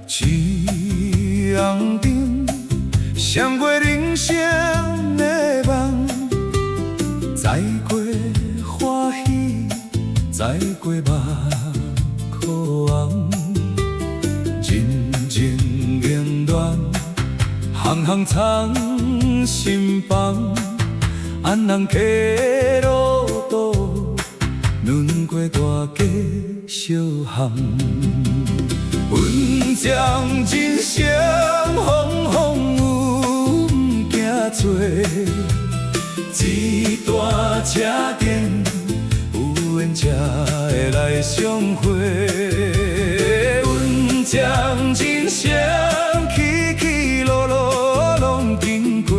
夕阳顶，闪过人生的梦，载过欢喜，载过目苦红，人情冷暖，行行藏心房，安人客路途，轮过大街小巷。阮将人生风风雨雨行做，一大车店有缘才会来相会。阮将人生起起落落拢经过，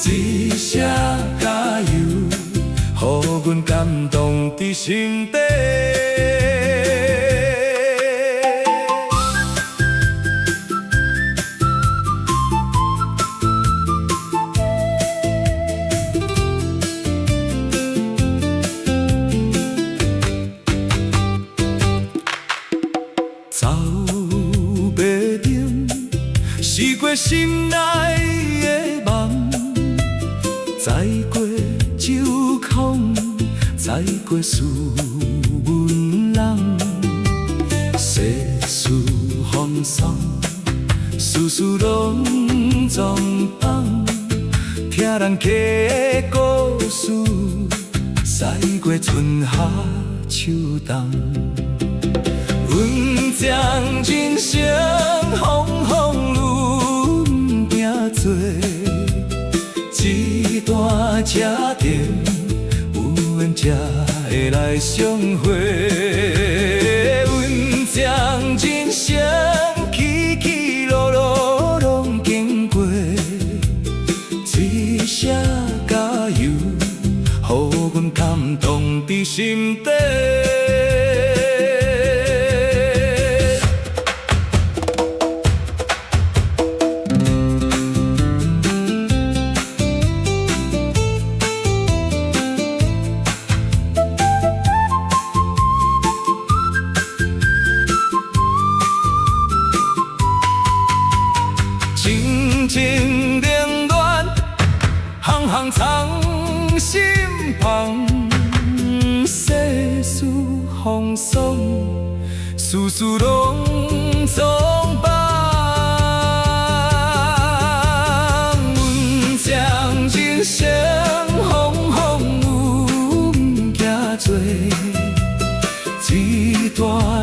一声加油，予阮感动伫心底。走马灯，试过心内的梦，载过酒空，载过思文人，世事风霜，事事拢总放，听人客的故事，驶过春夏秋冬。阮将人生风风雨雨行做，一大车店有缘才会来相会。阮将人生起起落落拢经过，一声加油，予阮感动伫心底。情情冷暖，行行藏心房，世事风霜，事事拢总放。阮将人生风风雨雨行做，一大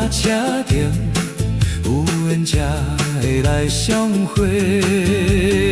车店有缘才会来相会。